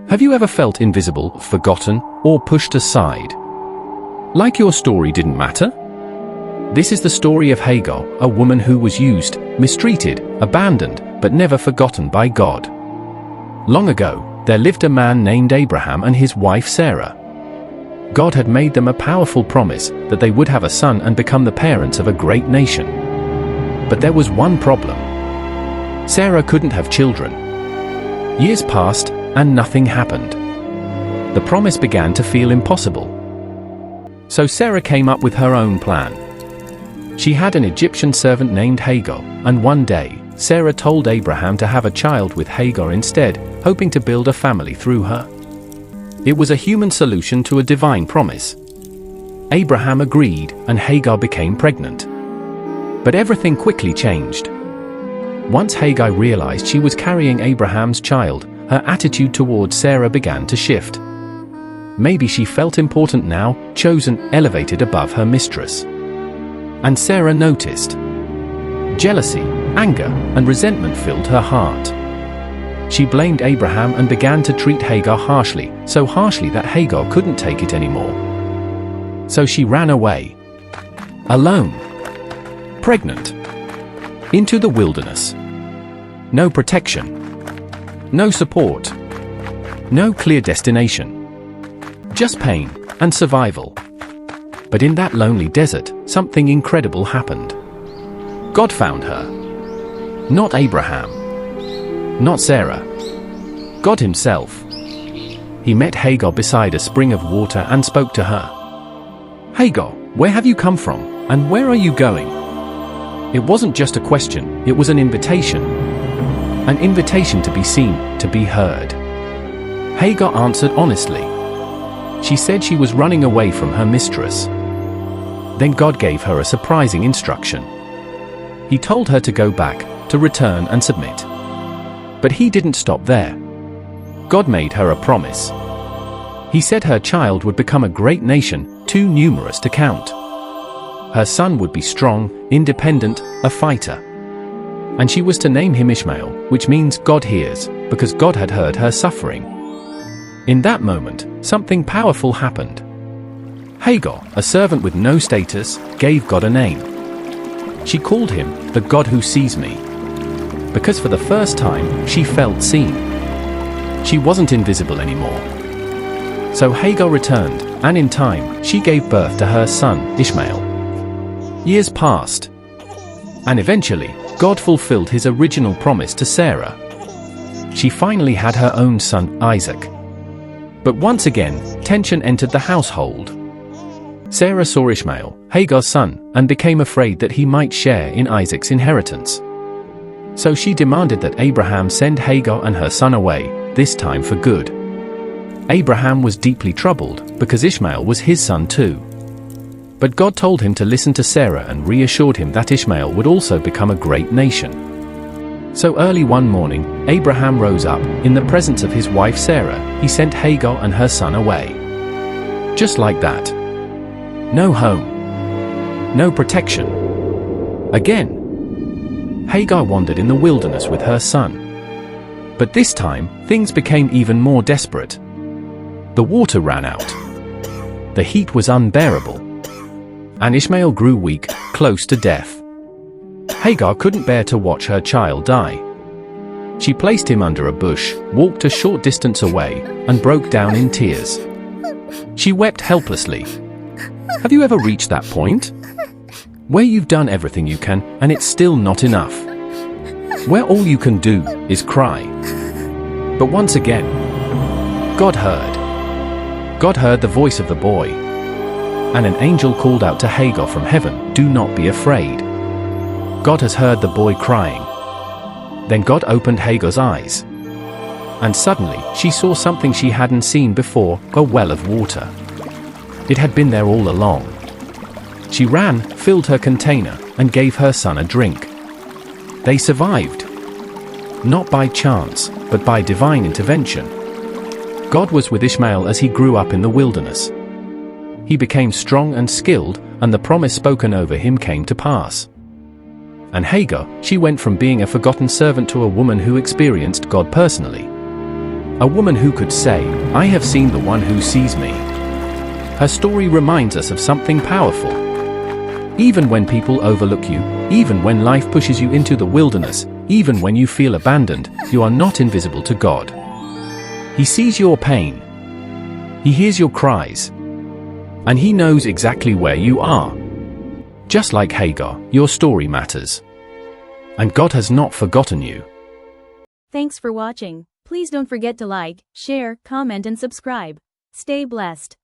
Have you ever felt invisible, forgotten, or pushed aside? Like your story didn't matter? This is the story of Hagar, a woman who was used, mistreated, abandoned, but never forgotten by God. Long ago, there lived a man named Abraham and his wife Sarah. God had made them a powerful promise that they would have a son and become the parents of a great nation. But there was one problem. Sarah couldn't have children. Years passed, and nothing happened. The promise began to feel impossible. So Sarah came up with her own plan. She had an Egyptian servant named Hagar, and one day, Sarah told Abraham to have a child with Hagar instead, hoping to build a family through her. It was a human solution to a divine promise. Abraham agreed, and Hagar became pregnant. But everything quickly changed. Once Hagar realized she was carrying Abraham's child, her attitude towards Sarah began to shift. Maybe she felt important now, chosen, elevated above her mistress. And Sarah noticed. Jealousy, anger, and resentment filled her heart. She blamed Abraham and began to treat Hagar harshly, so harshly that Hagar couldn't take it anymore. So she ran away. Alone. Pregnant. Into the wilderness. No protection. No support. No clear destination. Just pain and survival. But in that lonely desert, something incredible happened. God found her. Not Abraham. Not Sarah. God himself. He met Hagar beside a spring of water and spoke to her. Hagar, where have you come from, and where are you going? It wasn't just a question, it was an invitation. An invitation to be seen, to be heard. Hagar answered honestly. She said she was running away from her mistress. Then God gave her a surprising instruction. He told her to go back, to return and submit. But he didn't stop there. God made her a promise. He said her child would become a great nation, too numerous to count. Her son would be strong, independent, a fighter. And she was to name him Ishmael, which means God hears, because God had heard her suffering. In that moment, something powerful happened. Hagar, a servant with no status, gave God a name. She called him, the God who sees me. Because for the first time, she felt seen. She wasn't invisible anymore. So Hagar returned, and in time, she gave birth to her son, Ishmael. Years passed. And eventually, God fulfilled his original promise to Sarah. She finally had her own son, Isaac. But once again, tension entered the household. Sarah saw Ishmael, Hagar's son, and became afraid that he might share in Isaac's inheritance. So she demanded that Abraham send Hagar and her son away, this time for good. Abraham was deeply troubled, because Ishmael was his son too. But God told him to listen to Sarah and reassured him that Ishmael would also become a great nation. So early one morning, Abraham rose up, in the presence of his wife Sarah, he sent Hagar and her son away. Just like that. No home. No protection. Again. Hagar wandered in the wilderness with her son. But this time, things became even more desperate. The water ran out. The heat was unbearable. And Ishmael grew weak, close to death. Hagar couldn't bear to watch her child die. She placed him under a bush, walked a short distance away, and broke down in tears. She wept helplessly. Have you ever reached that point? Where you've done everything you can, and it's still not enough. Where all you can do is cry. But once again, God heard. God heard the voice of the boy. And an angel called out to Hagar from heaven, "Do not be afraid." God has heard the boy crying. Then God opened Hagar's eyes. And suddenly, she saw something she hadn't seen before, a well of water. It had been there all along. She ran, filled her container, and gave her son a drink. They survived. Not by chance, but by divine intervention. God was with Ishmael as he grew up in the wilderness. He became strong and skilled, and the promise spoken over him came to pass. And Hagar, she went from being a forgotten servant to a woman who experienced God personally. A woman who could say, "I have seen the one who sees me." Her story reminds us of something powerful. Even when people overlook you, even when life pushes you into the wilderness, even when you feel abandoned, you are not invisible to God. He sees your pain. He hears your cries. And He knows exactly where you are. Just like Hagar, your story matters. And God has not forgotten you. Thanks for watching. Please don't forget to like, share, comment and subscribe. Stay blessed.